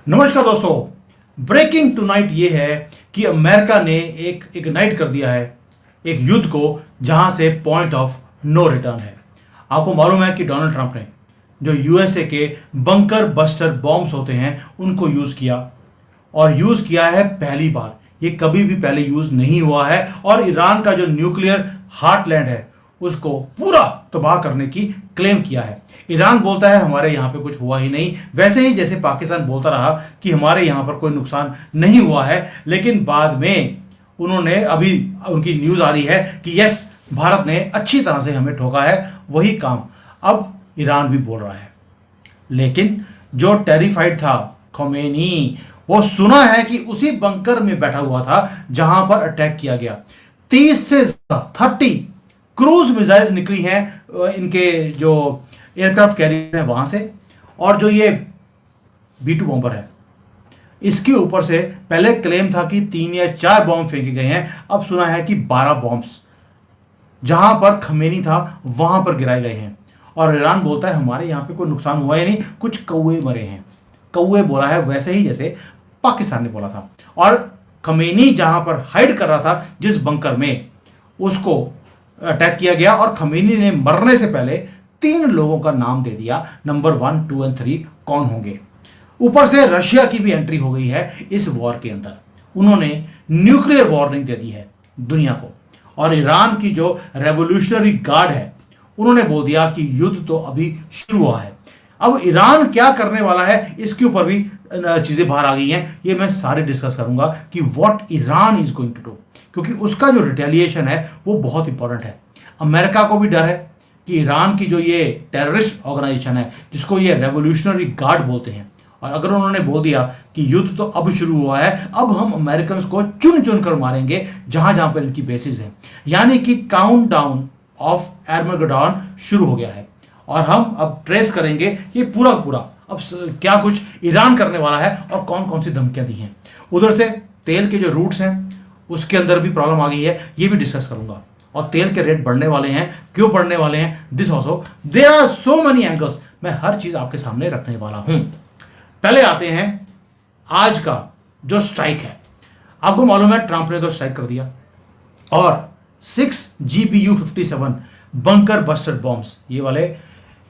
नमस्कार दोस्तों। Breaking tonight ये है कि अमेरिका ने एक इग्नाइट कर दिया है एक युद्ध को जहां से पॉइंट ऑफ नो रिटर्न है। आपको मालूम है कि डोनाल्ड ट्रंप ने जो यूएसए के बंकर बस्टर बॉम्ब्स होते हैं उनको यूज किया और यूज किया है पहली बार। ये कभी भी पहले यूज नहीं हुआ है और ईरान का जो न्यूक्लियर हार्टलैंड है उसको पूरा तबाह करने की क्लेम किया है। ईरान बोलता है हमारे यहाँ पे कुछ हुआ ही नहीं, वैसे ही जैसे पाकिस्तान बोलता रहा कि हमारे यहाँ पर कोई नुकसान नहीं हुआ है। लेकिन बाद में उन्होंने अभी उनकी न्यूज आ रही है कि यस, भारत ने अच्छी तरह से हमें ठोका है, वही काम अब ईरान भी बोल रहा है। लेकिन जो टेरिफाइड था खोमेनी, वो सुना है कि उसी बंकर में बैठा हुआ था जहां पर अटैक किया गया। 30 से 30 क्रूज मिसाइल्स निकली हैं इनके जो एयरक्राफ्ट कैरियर है वहां से, और जो ये B-2 बॉम्बर है इसके ऊपर से पहले क्लेम था कि 3 या 4 बॉम्ब फेंके गए हैं, अब सुना है कि 12 बॉम्ब्स जहां पर खमेनी था वहां पर गिराए गए हैं। और ईरान बोलता है हमारे यहां पे कोई नुकसान हुआ ही नहीं, कुछ कौए मरे हैं। कौए बोला है वैसे ही जैसे पाकिस्तान ने बोला था। और खमेनी जहां पर हाइड कर रहा था जिस बंकर में, उसको अटैक किया गया और खमेनी ने मरने से पहले 3 लोगों का नाम दे दिया, नंबर 1, 2 और 3 कौन होंगे। ऊपर से रशिया की भी एंट्री हो गई है इस वॉर के अंदर। उन्होंने न्यूक्लियर वार्निंग दे दी है दुनिया को। और ईरान की जो रेवोल्यूशनरी गार्ड है उन्होंने बोल दिया कि युद्ध तो अभी शुरू हुआ है। अब ईरान क्या करने वाला है इसके ऊपर भी चीजें बाहर आ गई हैं। ये मैं सारे डिस्कस करूंगा कि what Iran is going to do, क्योंकि उसका जो रिटेलिएशन है वो बहुत इंपॉर्टेंट है। अमेरिका को भी डर है कि ईरान की जो ये टेररिस्ट ऑर्गेनाइजेशन है जिसको ये रेवोल्यूशनरी गार्ड बोलते हैं, और अगर उन्होंने बोल दिया कि युद्ध तो अब शुरू हुआ है, अब हम अमेरिकन को चुन चुन कर मारेंगे जहां जहां पर इनकी बेसिस है, यानी कि काउंट डाउन ऑफ आर्मेगेडॉन शुरू हो गया है। और हम अब ट्रेस करेंगे ये पूरा पूरा अब क्या कुछ ईरान करने वाला है और कौन कौन सी धमकियां दी हैं। उधर से तेल के जो रूट्स हैं उसके अंदर भी प्रॉब्लम आ गई है, ये भी डिस्कस करूंगा। और तेल के रेट बढ़ने वाले हैं, क्यों बढ़ने वाले हैं, this also there are so many angles, मैं हर चीज आपके सामने रखने वाला हूं। पहले आते हैं आज का जो स्ट्राइक है। आपको मालूम है ट्रंप ने तो स्ट्राइक कर दिया और 6 GBU-57 बंकर बस्टर बॉम्ब्स, ये वाले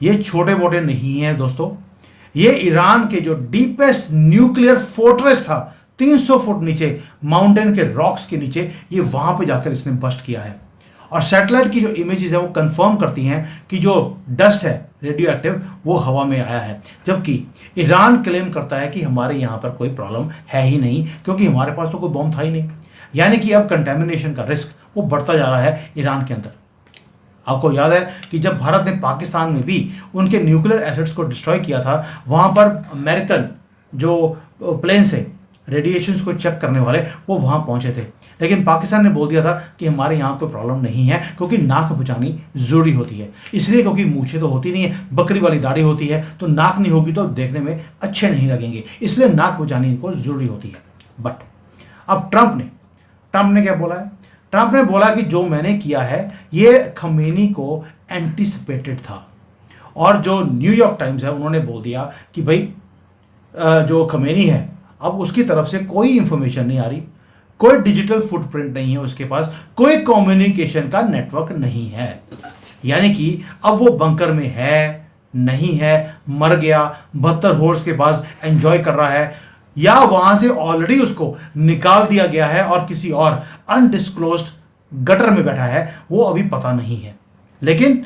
ये छोटे मोटे नहीं हैं दोस्तों। ये ईरान के जो डीपेस्ट न्यूक्लियर फोर्ट्रेस था 300 फुट नीचे माउंटेन के रॉक्स के नीचे, ये वहां पे जाकर इसने बस्ट किया है। और सैटेलाइट की जो इमेजेस है वो कंफर्म करती हैं कि जो डस्ट है रेडियो एक्टिव वो हवा में आया है, जबकि ईरान क्लेम करता है कि हमारे यहाँ पर कोई प्रॉब्लम है ही नहीं क्योंकि हमारे पास तो कोई बॉम्ब था ही नहीं। यानी कि अब कंटेमिनेशन का रिस्क वो बढ़ता जा रहा है ईरान के अंदर। आपको याद है कि जब भारत ने पाकिस्तान में भी उनके न्यूक्लियर एसेट्स को डिस्ट्रॉय किया था, वहां पर अमेरिकन जो प्लेन्स थे रेडिएशंस को चेक करने वाले वो वहां पहुंचे थे, लेकिन पाकिस्तान ने बोल दिया था कि हमारे यहाँ कोई प्रॉब्लम नहीं है क्योंकि नाक बचानी जरूरी होती है। इसलिए क्योंकि मूछें तो होती नहीं है, बकरी वाली दाढ़ी होती है, तो नाक नहीं होगी तो देखने में अच्छे नहीं लगेंगे, इसलिए नाक बचानी इनको जरूरी होती है। बट अब ट्रंप ने क्या बोला है? ट्रंप ने बोला कि जो मैंने किया है ये खमेनी को एंटिसिपेटेड था। और जो न्यूयॉर्क टाइम्स है उन्होंने बोल दिया कि भाई जो खमेनी है अब उसकी तरफ से कोई इंफॉर्मेशन नहीं आ रही, कोई डिजिटल फुटप्रिंट नहीं है उसके पास, कोई कम्युनिकेशन का नेटवर्क नहीं है। यानी कि अब वो बंकर में है नहीं है, मर गया 72 होर्स के पास एंजॉय कर रहा है, या वहां से ऑलरेडी उसको निकाल दिया गया है और किसी और अनडिस्क्लोज्ड गटर में बैठा है, वो अभी पता नहीं है। लेकिन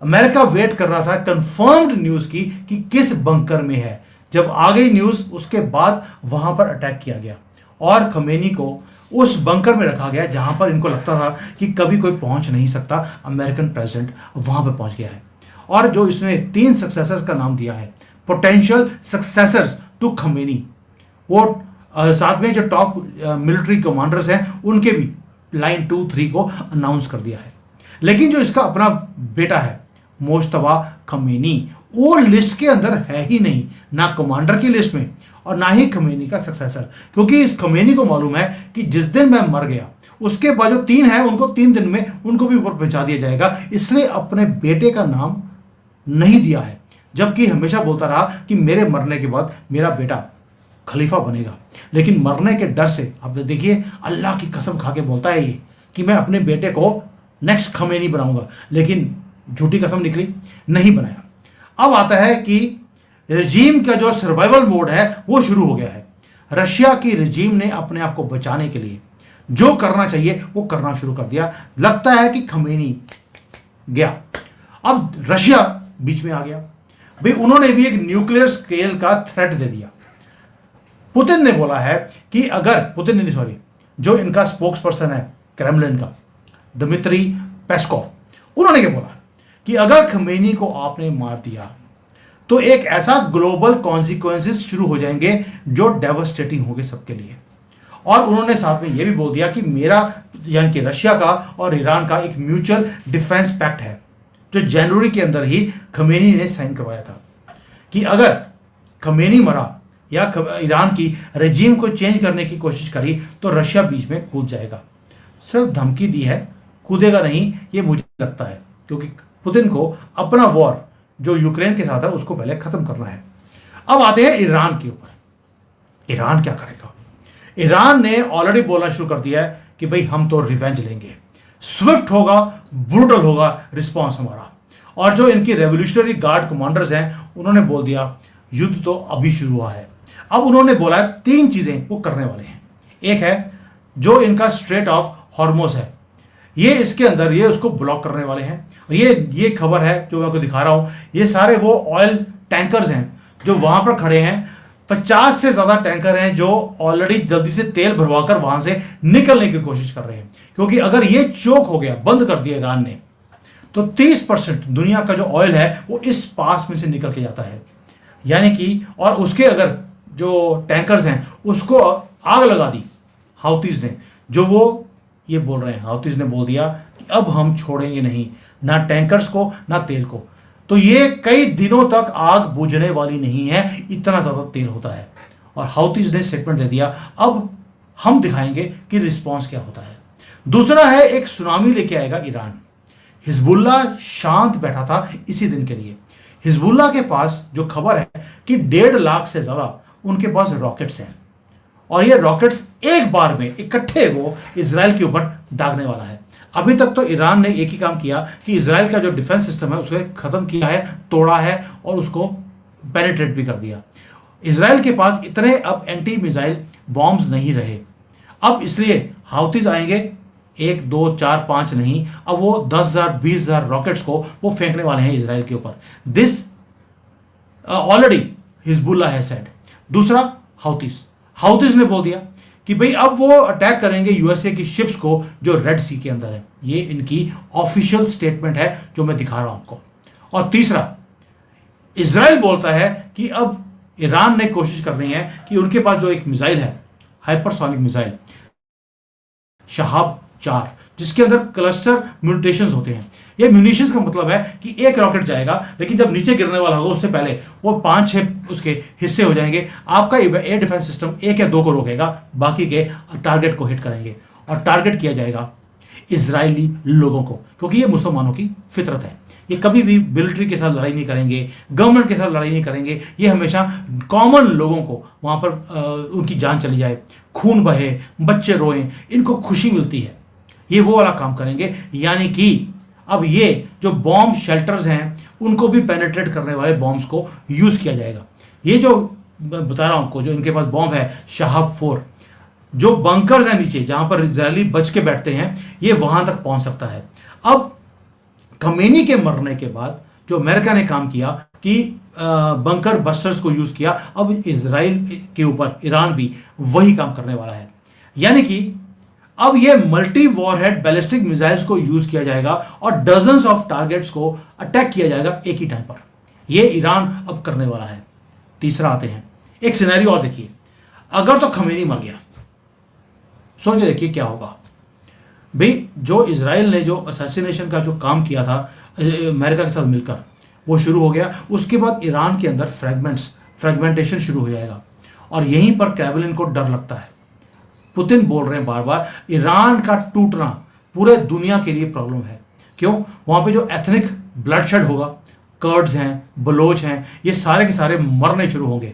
अमेरिका वेट कर रहा था कंफर्म्ड न्यूज की कि किस बंकर में है। जब आ गई न्यूज उसके बाद वहां पर अटैक किया गया और खमेनी को उस बंकर में रखा गया जहां पर इनको लगता था कि कभी कोई पहुंच नहीं सकता। अमेरिकन प्रेसिडेंट वहां पर पहुंच गया है और जो इसने 3 सक्सेसर्स का नाम दिया है, पोटेंशियल सक्सेसर्स टू खमेनी, वो साथ में जो टॉप मिलिट्री कमांडर्स हैं उनके भी लाइन 2, 3 को अनाउंस कर दिया है। लेकिन जो इसका अपना बेटा है मोज्तबा खमेनी, वो लिस्ट के अंदर है ही नहीं, ना कमांडर की लिस्ट में और ना ही खमेनी का सक्सेसर, क्योंकि खमेनी को मालूम है कि जिस दिन मैं मर गया उसके बाद जो 3 है उनको 3 दिन में उनको भी ऊपर पहुंचा दिया जाएगा, इसलिए अपने बेटे का नाम नहीं दिया है। जबकि हमेशा बोलता रहा कि मेरे मरने के बाद मेरा बेटा खलीफा बनेगा। लेकिन मरने के डर से, अब देखिए अल्लाह की कसम खा के बोलता है ये कि मैं अपने बेटे को नेक्स्ट खमेनी बनाऊंगा, लेकिन झूठी कसम निकली, नहीं बनाया। अब आता है कि रजीम का जो सर्वाइवल मोड है वो शुरू हो गया है। रशिया की रजीम ने अपने आप को बचाने के लिए जो करना चाहिए वो करना शुरू कर दिया। लगता है कि खमेनी गया, अब रशिया बीच में आ गया। भाई उन्होंने भी एक न्यूक्लियर स्केल का थ्रेट दे दिया। पुतिन ने बोला है कि अगर, पुतिन नहीं सॉरी, जो इनका स्पोक्स पर्सन है क्रेमलिन का, दमित्री पेस्कोव, उन्होंने क्या बोला कि अगर खमेनी को आपने मार दिया तो एक ऐसा ग्लोबल कॉन्सिक्वेंसेस शुरू हो जाएंगे जो डेवास्टेटिंग होंगे सबके लिए। और उन्होंने साथ में यह भी बोल दिया कि मेरा, यानी कि रशिया का और ईरान का एक म्यूचुअल डिफेंस पैक्ट है जो जनवरी के अंदर ही खमेनी ने साइन करवाया था कि अगर खमेनी मरा या ईरान की रेजिम को चेंज करने की कोशिश करी तो रशिया बीच में कूद जाएगा। सिर्फ धमकी दी है, कूदेगा नहीं ये मुझे लगता है, क्योंकि पुतिन को अपना वॉर जो यूक्रेन के साथ है उसको पहले खत्म करना है। अब आते हैं ईरान के ऊपर। ईरान क्या करेगा? ईरान ने ऑलरेडी बोलना शुरू कर दिया है कि भाई हम तो रिवेंज लेंगे, स्विफ्ट होगा, ब्रूटल होगा रिस्पॉन्स हमारा। और जो इनकी रेवोल्यूशनरी गार्ड कमांडर्स हैं उन्होंने बोल दिया युद्ध तो अभी शुरू हुआ है। अब उन्होंने बोला है 3 चीजें वो करने वाले हैं। एक है जो इनका स्ट्रेट ऑफ हॉर्मोस है, ये इसके अंदर ये उसको ब्लॉक करने वाले हैं। ये खबर है जो मैं आपको दिखा रहा हूं, ये सारे वो ऑयल टैंकर्स हैं जो वहां पर खड़े हैं। 50 से ज्यादा टैंकर हैं जो ऑलरेडी जल्दी से तेल भरवाकर वहां से निकलने की कोशिश कर रहे हैं, क्योंकि अगर ये चोक हो गया, बंद कर दिया ईरान ने, तो 30% दुनिया का जो ऑयल है वो इस पास में से निकल के जाता है। यानी कि, और उसके अगर जो टैंकर्स हैं उसको आग लगा दी हाउतीज ने, जो वो ये बोल रहे हैं, हाउतीज ने बोल दिया कि अब हम छोड़ेंगे नहीं, ना टैंकर्स को ना तेल को। तो ये कई दिनों तक आग बुझने वाली नहीं है, इतना ज़्यादा तेल होता है। और हाउतीज ने स्टेटमेंट दे दिया अब हम दिखाएंगे कि रिस्पॉन्स क्या होता है। दूसरा है एक सुनामी लेके आएगा ईरान। हिजबुल्ला शांत बैठा था इसी दिन के लिए। हिजबुल्ला के पास जो खबर है कि 1.5 लाख से ज़्यादा उनके पास रॉकेट्स हैं, और ये रॉकेट्स एक बार में इकट्ठे वो इजराइल के ऊपर दागने वाला है। अभी तक तो ईरान ने एक ही काम किया कि इजराइल का जो डिफेंस सिस्टम है उसको खत्म किया है, तोड़ा है और उसको पेनिट्रेट भी कर दिया। इजराइल के पास इतने अब एंटी मिसाइल बॉम्ब्स नहीं रहे। अब इसलिए हाउतीज आएंगे, 1 2 4 5 नहीं, अब वो 10,000 20,000 रॉकेट्स को वो फेंकने वाले हैं इजराइल के ऊपर। दिस ऑलरेडी हिजबुल्ला है सेड। दूसरा हाउतीज ने बोल दिया कि भाई अब वो अटैक करेंगे यूएसए की शिप्स को जो रेड सी के अंदर है। ये इनकी ऑफिशियल स्टेटमेंट है जो मैं दिखा रहा हूं आपको। और तीसरा, इजराइल बोलता है कि अब ईरान ने कोशिश कर रही है कि उनके पास जो एक मिसाइल है, हाइपरसोनिक मिसाइल शहाब 4, जिसके अंदर क्लस्टर म्यूटेशंस होते हैं। ये म्यूनिशंस का मतलब है कि एक रॉकेट जाएगा, लेकिन जब नीचे गिरने वाला होगा उससे पहले वो 5-6 उसके हिस्से हो जाएंगे। आपका एयर डिफेंस सिस्टम 1 या 2 को रोकेगा, बाकी के टारगेट को हिट करेंगे। और टारगेट किया जाएगा इजरायली लोगों को, क्योंकि ये मुसलमानों की फितरत है। ये कभी भी मिलिट्री के साथ लड़ाई नहीं करेंगे, गवर्नमेंट के साथ लड़ाई नहीं करेंगे। ये हमेशा कॉमन लोगों को वहाँ पर उनकी जान चली जाए, खून बहे, बच्चे रोएं, इनको खुशी मिलती है, ये वो वाला काम करेंगे। यानी कि अब ये जो बॉम्ब शेल्टर्स हैं उनको भी पेनिट्रेट करने वाले बॉम्ब्स को यूज़ किया जाएगा। ये जो बता रहा हूँ आपको, जो इनके पास बॉम्ब है शहाब 4, जो बंकर्स हैं नीचे जहाँ पर इजरायली बच के बैठते हैं, ये वहाँ तक पहुँच सकता है। अब खमेनी के मरने के बाद जो अमेरिका ने काम किया कि बंकर बस्टर्स को यूज़ किया, अब इजराइल के ऊपर ईरान भी वही काम करने वाला है। यानी कि अब ये मल्टी वॉरहेड बैलिस्टिक मिसाइल्स को यूज किया जाएगा और डजन्स ऑफ टारगेट्स को अटैक किया जाएगा एक ही टाइम पर। ये ईरान अब करने वाला है। तीसरा आते हैं, एक सिनेरियो और देखिए, अगर तो खमेनी मर गया, सोच के देखिए क्या होगा। भाई जो इजराइल ने जो असैसिनेशन का जो काम किया था अमेरिका के साथ मिलकर, वो शुरू हो गया। उसके बाद ईरान के अंदर फ्रेगमेंटेशन शुरू हो जाएगा, और यहीं पर क्रेमलिन को डर लगता है। पुतिन बोल रहे हैं बार बार, ईरान का टूटना पूरे दुनिया के लिए प्रॉब्लम है। क्यों? वहां पे जो एथनिक ब्लडशेड होगा, कर्ड्स हैं, बलोच हैं, ये सारे के सारे मरने शुरू होंगे।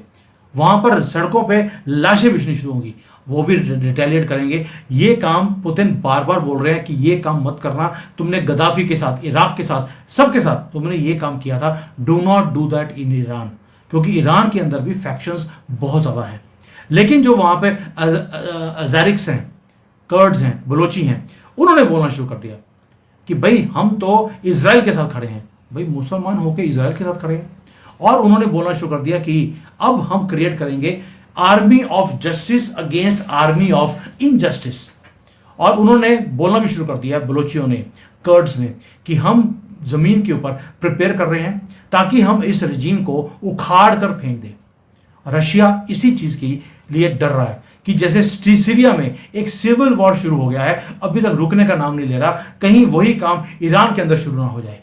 वहां पर सड़कों पे लाशें बिछनी शुरू होंगी, वो भी रिटेलिएट करेंगे। ये काम पुतिन बार बार बोल रहे हैं कि ये काम मत करना, तुमने गद्दाफी के साथ, इराक के साथ, सबके साथ तुमने ये काम किया था, do not do that in Iran, क्योंकि ईरान के अंदर भी फैक्शंस बहुत ज़्यादा हैं। लेकिन जो वहाँ पे अज़ारिक्स हैं, कर्ड्स हैं, बलोची हैं, उन्होंने बोलना शुरू कर दिया कि भाई हम तो इजराइल के साथ खड़े हैं, भाई मुसलमान होकर इजराइल के साथ खड़े हैं। और उन्होंने बोलना शुरू कर दिया कि अब हम क्रिएट करेंगे army of justice against army of injustice. और उन्होंने बोलना भी शुरू कर दिया बलोचियों ने, कर्ड्स ने, कि हम जमीन के ऊपर प्रिपेयर कर रहे हैं ताकि हम इस रजीम को उखाड़ कर फेंक दें। रशिया इसी चीज के लिए डर रहा है कि जैसे सीरिया में एक सिविल वॉर शुरू हो गया है, अभी तक रुकने का नाम नहीं ले रहा, कहीं वही काम ईरान के अंदर शुरू ना हो जाए।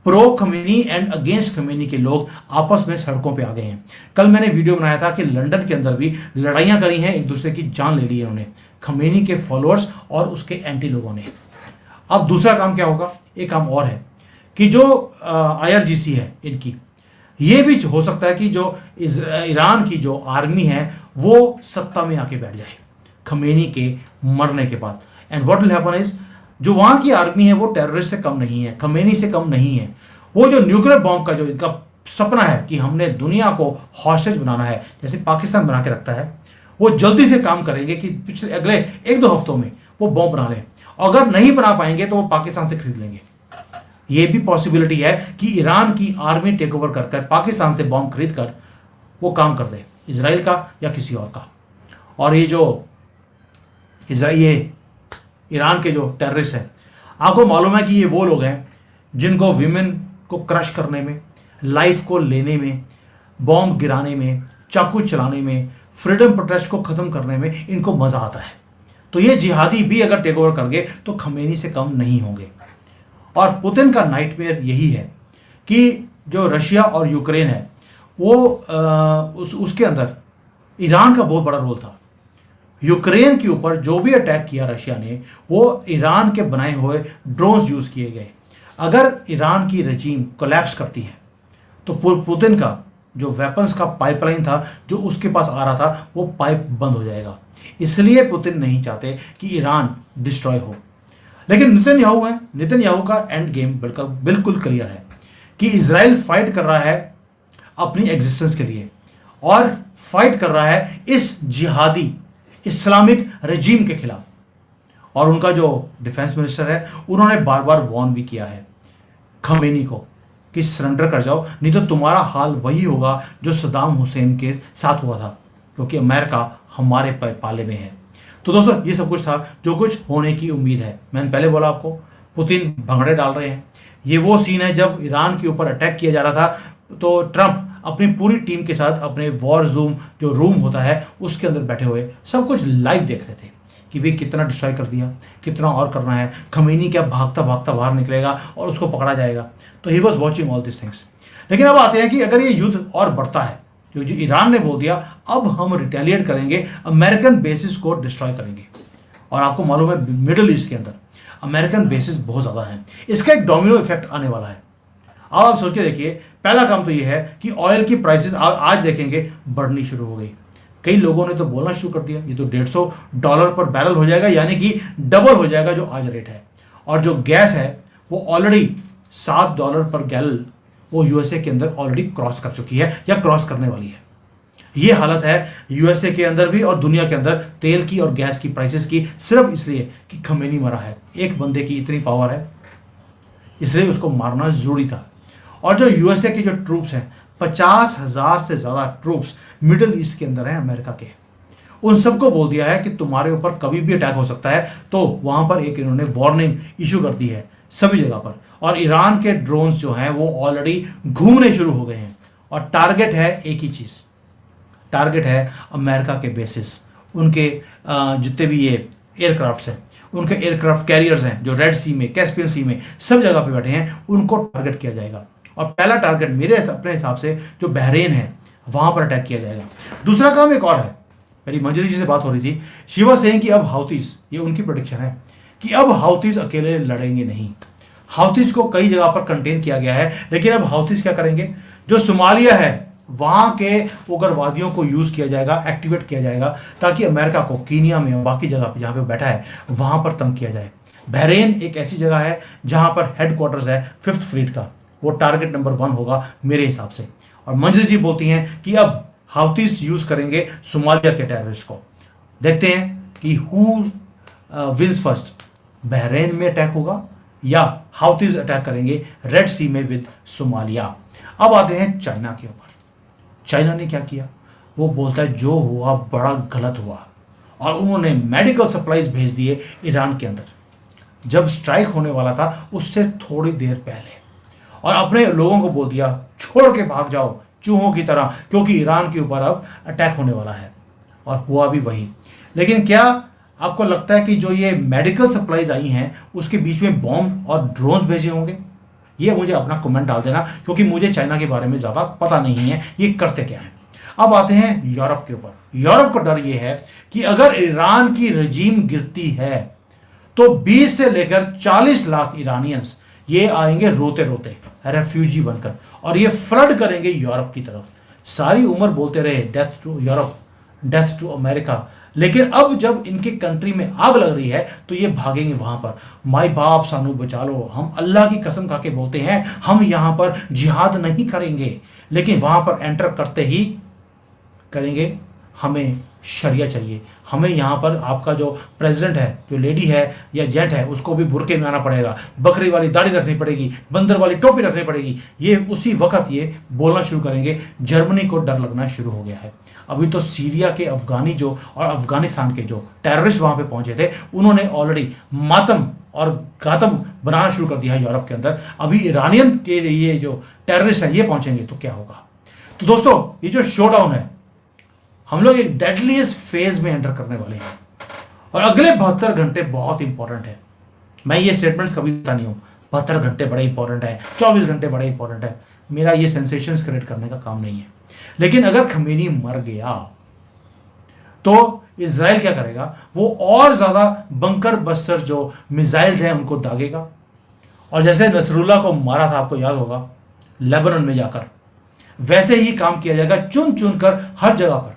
Pro Khamenei and against Khamenei के लोग आपस में सड़कों पे आ गए हैं। कल मैंने वीडियो बनाया था कि लंदन के अंदर भी लड़ाइयां करी हैं, एक दूसरे की जान ले ली है उन्होंने, खमेनी के फॉलोअर्स और उसके एंटी लोगों ने। अब दूसरा काम क्या होगा, एक काम और है कि जो IRGC है इनकी, ये भी हो सकता है कि जो ईरान की जो आर्मी है वो सत्ता में आके बैठ जाए खमेनी के मरने के बाद। And what will happen is, जो वहां की आर्मी है वो टेररिस्ट से कम नहीं है, खमेनी से कम नहीं है। वो जो न्यूक्लियर बॉम्ब का जो इनका सपना है कि हमने दुनिया को हॉस्टेज बनाना है, जैसे पाकिस्तान बना के रखता है, वो जल्दी से काम करेंगे कि पिछले अगले 1-2 हफ्तों में वो बॉम्ब बना लें। अगर नहीं बना पाएंगे तो वो पाकिस्तान से खरीद लेंगे। ये भी पॉसिबिलिटी है कि ईरान की आर्मी टेक ओवर कर पाकिस्तान से बॉम्ब खरीद कर वो काम कर दे, इजराइल का या किसी और का। और ये जो ईरान के जो टेररिस्ट हैं, आपको मालूम है कि ये वो लोग हैं जिनको विमेन को क्रश करने में, लाइफ को लेने में, बॉम्ब गिराने में, चाकू चलाने में, फ्रीडम प्रोटेस्ट को खत्म करने में इनको मजा आता है। तो ये जिहादी भी अगर टेक ओवर कर गए तो खमेनी से कम नहीं होंगे। और पुतिन का नाइटमेयर यही है कि जो रशिया और यूक्रेन है वो उसके अंदर ईरान का बहुत बड़ा रोल था। यूक्रेन के ऊपर जो भी अटैक किया रशिया ने, वो ईरान के बनाए हुए ड्रोन्स यूज किए गए। अगर ईरान की रजीम कोलैप्स करती है तो पुतिन का जो वेपन्स का पाइपलाइन था जो उसके पास आ रहा था वो पाइप बंद हो जाएगा। इसलिए पुतिन नहीं चाहते कि ईरान डिस्ट्रॉय हो। लेकिन नेतन्याहू का एंड गेम बिल्कुल क्लियर है कि इजराइल फाइट कर रहा है अपनी एग्जिस्टेंस के लिए और फाइट कर रहा है इस जिहादी इस्लामिक रजीम के खिलाफ। और उनका जो डिफेंस मिनिस्टर है उन्होंने बार बार वार्न भी किया है खमेनी को कि सरेंडर कर जाओ, नहीं तो तुम्हारा हाल वही होगा जो सद्दाम हुसैन के साथ हुआ था, क्योंकि अमेरिका हमारे पाले में है। तो दोस्तों ये सब कुछ था जो कुछ होने की उम्मीद है। मैंने पहले बोला आपको, पुतिन भंगड़े डाल रहे हैं। ये वो सीन है जब ईरान के ऊपर अटैक किया जा रहा था तो ट्रंप अपनी पूरी टीम के साथ अपने वॉर जो रूम होता है उसके अंदर बैठे हुए सब कुछ लाइव देख रहे थे कि भाई कितना डिस्ट्रॉय कर दिया, कितना और करना है, खमेनी क्या भागता भागता बाहर निकलेगा और उसको पकड़ा जाएगा। तो he was watching all this things. लेकिन अब आते हैं कि अगर ये युद्ध और बढ़ता है, जो ईरान ने बोल दिया अब हम रिटेलिएट करेंगे, अमेरिकन बेसिस को डिस्ट्रॉय करेंगे। और आपको मालूम है मिडिल ईस्ट के अंदर अमेरिकन बेसिस बहुत ज़्यादा है, इसका एक डोमिनो इफेक्ट आने वाला है। अब आप सोच के देखिए, पहला काम तो ये है कि ऑयल की प्राइसेस आज देखेंगे बढ़नी शुरू हो गई। कई लोगों ने तो बोलना शुरू कर दिया ये तो $150 पर बैरल हो जाएगा, यानी कि डबल हो जाएगा जो आज रेट है। और जो गैस है वो ऑलरेडी $7 पर गैलन वो यूएसए के अंदर ऑलरेडी क्रॉस कर चुकी है या क्रॉस करने वाली है। ये हालत है यूएसए के अंदर भी और दुनिया के अंदर तेल की और गैस की प्राइसेस की, सिर्फ इसलिए कि खमेनी मरा है। एक बंदे की इतनी पावर है, इसलिए उसको मारना जरूरी था। और जो यूएसए के जो ट्रूप्स हैं, 50,000 से ज़्यादा ट्रूप्स मिडिल ईस्ट के अंदर हैं अमेरिका के, उन सबको बोल दिया है कि तुम्हारे ऊपर कभी भी अटैक हो सकता है। तो वहां पर एक इन्होंने वार्निंग इशू कर दी है सभी जगह पर। और ईरान के ड्रोन्स जो हैं वो ऑलरेडी घूमने शुरू हो गए हैं और टारगेट है एक ही चीज़, टारगेट है अमेरिका के बेसिस, उनके जितने भी ये एयरक्राफ्ट्स हैं, उनके एयरक्राफ्ट कैरियर्स हैं जो रेड सी में, कैस्पियन सी में सब जगह पे बैठे हैं, उनको टारगेट किया जाएगा। और पहला टारगेट मेरे अपने हिसाब से जो बहरीन है वहां पर अटैक किया जाएगा। दूसरा काम एक और है, मेरी मंजरी जी से बात हो रही थी, शी वाज सेइंग कि अब हाउथीज, ये उनकी प्रेडिक्शन है कि अब हाउथीज अकेले लड़ेंगे नहीं। हाउथीज को कई जगह पर कंटेन किया गया है, लेकिन अब हाउथीज क्या करेंगे, जो सोमालिया है वहां के उग्रवादियों को यूज किया जाएगा, एक्टिवेट किया जाएगा, ताकि अमेरिका को कीनिया में और बाकी जगह पे जहां पे बैठा है वहां पर तंग किया जाए। बहरेन एक ऐसी जगह है जहां पर हेडक्वार्टर्स है फिफ्थ फ्लीट का, वो टारगेट नंबर 1 होगा मेरे हिसाब से। और मंजरी जी बोलती हैं कि अब हाउतीज यूज करेंगे सोमालिया के टेररिस्ट को। देखते हैं कि हु विंस फर्स्ट, बहरेन में अटैक होगा या हाउतीज अटैक करेंगे रेड सी में विद सोमालिया। अब आते हैं चाइना के ऊपर। चाइना ने क्या किया? वो बोलता है जो हुआ बड़ा गलत हुआ, और उन्होंने मेडिकल सप्लाईज भेज दिए ईरान के अंदर जब स्ट्राइक होने वाला था उससे थोड़ी देर पहले, और अपने लोगों को बोल दिया छोड़ के भाग जाओ चूहों की तरह, क्योंकि ईरान के ऊपर अब अटैक होने वाला है। और हुआ भी वही। लेकिन क्या आपको लगता है कि जो ये मेडिकल सप्लाईज आई हैं उसके बीच में बॉम्ब और ड्रोन्स भेजे होंगे? ये मुझे अपना कमेंट डाल देना, क्योंकि मुझे चाइना के बारे में ज़्यादा पता नहीं है ये करते क्या है। अब आते हैं यूरोप के ऊपर। यूरोप का डर ये है कि अगर ईरान की रजीम गिरती है तो 20 से लेकर 40 लाख ईरानियंस ये आएंगे रोते रोते रेफ्यूजी बनकर, और ये फ्लड करेंगे यूरोप की तरफ। सारी उम्र बोलते रहे death to Europe, death to America, लेकिन अब जब इनके कंट्री में आग लग रही है तो ये भागेंगे वहां पर। माई बाप सानू बचा लो, हम अल्लाह की कसम खा के बोलते हैं हम यहां पर जिहाद नहीं करेंगे, लेकिन वहां पर एंटर करते ही करेंगे हमें शरिया चाहिए। हमें यहाँ पर आपका जो प्रेसिडेंट है, जो लेडी है या जेंट है, उसको भी बुरके में आना पड़ेगा, बकरी वाली दाढ़ी रखनी पड़ेगी, बंदर वाली टोपी रखनी पड़ेगी। ये उसी वक्त ये बोलना शुरू करेंगे। जर्मनी को डर लगना शुरू हो गया है। अभी तो सीरिया के अफगानी जो और अफगानिस्तान के जो टेररिस्ट वहां पे पहुंचे थे, उन्होंने ऑलरेडी मातम और गातम बनाना शुरू कर दिया है यूरोप के अंदर। अभी ईरानियन के ये जो टेररिस्ट हैं ये पहुंचेंगे तो क्या होगा? तो दोस्तों ये जो शोडाउन है, हम लोग एक डेडलीस्ट फेज में एंटर करने वाले हैं, और अगले 72 घंटे बहुत इंपॉर्टेंट है। मैं ये स्टेटमेंट्स कभी देता नहीं हूं 72 घंटे बड़े इंपॉर्टेंट है, 24 घंटे बड़े इंपॉर्टेंट है। मेरा ये सेंसेशंस क्रिएट करने का काम नहीं है। लेकिन अगर खमेनी मर गया तो इजराइल क्या करेगा? वो और ज्यादा बंकर बस्टर जो मिसाइल्स हैं उनको दागेगा, और जैसे नसरुल्लाह को मारा था, आपको याद होगा लेबनान में जाकर, वैसे ही काम किया जाएगा। चुन चुन कर हर जगह पर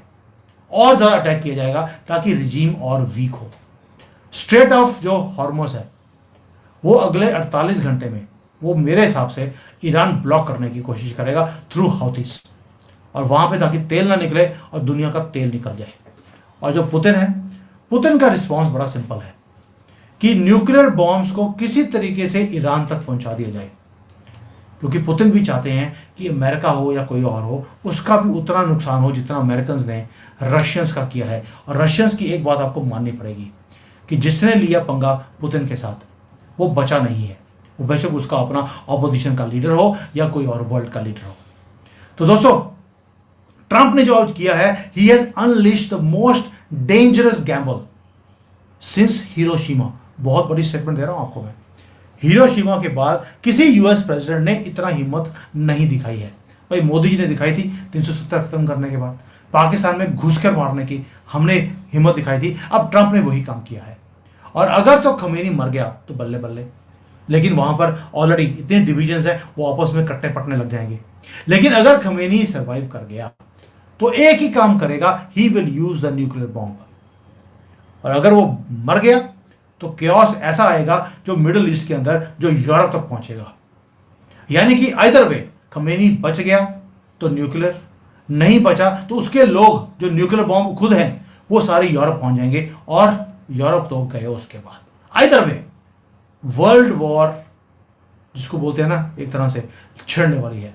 और ज्यादा अटैक किया जाएगा ताकि रिजीम और वीक हो। स्ट्रेट ऑफ जो हॉर्मोस है वो अगले 48 घंटे में वो मेरे हिसाब से ईरान ब्लॉक करने की कोशिश करेगा थ्रू हाउथीज, और वहां पे ताकि तेल ना निकले और दुनिया का तेल निकल जाए। और जो पुतिन है, पुतिन का रिस्पॉन्स बड़ा सिंपल है कि न्यूक्लियर बॉम्ब्स को किसी तरीके से ईरान तक पहुंचा दिया जाए, क्योंकि पुतिन भी चाहते हैं कि अमेरिका हो या कोई और हो उसका भी उतना नुकसान हो जितना अमेरिकन ने रशियंस का किया है। और रशियंस की एक बात आपको माननी पड़ेगी कि जिसने लिया पंगा पुतिन के साथ वो बचा नहीं है, वो बेशक उसका अपना ऑपोजिशन का लीडर हो या कोई और वर्ल्ड का लीडर हो। तो दोस्तों ट्रंप ने जो आज किया है, he has unleashed the most dangerous gamble since Hiroshima. बहुत बड़ी स्टेटमेंट दे रहा हूं आपको मैं। हिरोशिमा के बाद किसी यूएस प्रेसिडेंट ने इतना हिम्मत नहीं दिखाई है। भाई मोदी जी ने दिखाई थी 370 खत्म करने के बाद, पाकिस्तान में घुसकर मारने की हमने हिम्मत दिखाई थी। अब ट्रंप ने वही काम किया है। और अगर तो खमेनी मर गया तो बल्ले बल्ले, लेकिन वहां पर ऑलरेडी इतने डिविजन्स हैं वो आपस में कट्टे पटने लग जाएंगे। लेकिन अगर खमेनी सर्वाइव कर गया तो एक ही काम करेगा, he will use the nuclear bomb. और अगर वो मर गया तो केओस ऐसा आएगा जो मिडिल ईस्ट के अंदर जो यूरोप तक पहुंचेगा। यानी कि आइदर वे, खमेनी बच गया तो न्यूक्लियर, नहीं बचा तो उसके लोग जो न्यूक्लियर बॉम्ब खुद हैं वो सारे यूरोप पहुंच जाएंगे, और यूरोप तो गए उसके बाद। आइदर वे वर्ल्ड वॉर जिसको बोलते हैं ना, एक तरह से छिड़ने वाली है।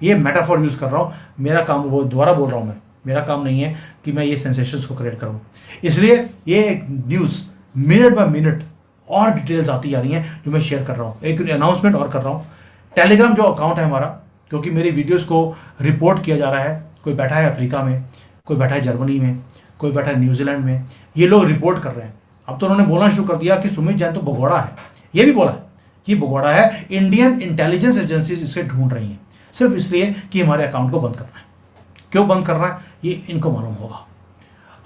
ये मेटाफोर यूज कर रहा हूं, मेरा काम, वो दोबारा बोल रहा हूं मैं, मेरा काम नहीं है कि मैं ये सेंसेशंस को क्रिएट करूं। इसलिए ये एक न्यूज़ मिनट बाय मिनट और डिटेल्स आती जा रही हैं जो मैं शेयर कर रहा हूँ। एक अनाउंसमेंट और कर रहा हूँ, टेलीग्राम जो अकाउंट है हमारा, क्योंकि मेरी वीडियोस को रिपोर्ट किया जा रहा है। कोई बैठा है अफ्रीका में, कोई बैठा है जर्मनी में, कोई बैठा है न्यूजीलैंड में, ये लोग रिपोर्ट कर रहे हैं। अब तो उन्होंने बोलना शुरू कर दिया कि सुमित जैन तो भगोड़ा है। ये भी बोला है कि भगोड़ा है, इंडियन इंटेलिजेंस एजेंसीज इसे ढूंढ रही हैं सिर्फ इसलिए कि हमारे अकाउंट को बंद करना है। क्यों बंद करना है ये इनको मालूम होगा।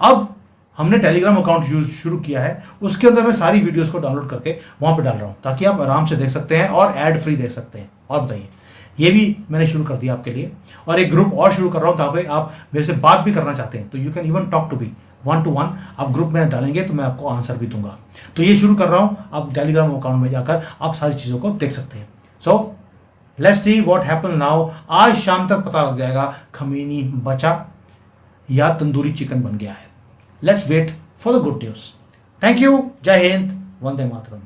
अब हमने टेलीग्राम अकाउंट यूज शुरू किया है, उसके अंदर मैं सारी वीडियोस को डाउनलोड करके वहां पे डाल रहा हूं ताकि आप आराम से देख सकते हैं और एड फ्री देख सकते हैं। और बताइए, ये भी मैंने शुरू कर दिया आपके लिए, और एक ग्रुप और शुरू कर रहा हूँ जहाँ पे आप मेरे से बात भी करना चाहते हैं तो you can even talk to me 1-to-1। आप ग्रुप में डालेंगे तो मैं आपको आंसर भी दूंगा। तो ये शुरू कर रहा हूँ, आप टेलीग्राम अकाउंट में जाकर आप सारी चीज़ों को देख सकते हैं। So let's see what happen now. आज शाम तक पता लग जाएगा खमीनी बचा या तंदूरी चिकन बन गया है। Let's wait for the good news. Thank you. जय हिंद। वंदे मातरम।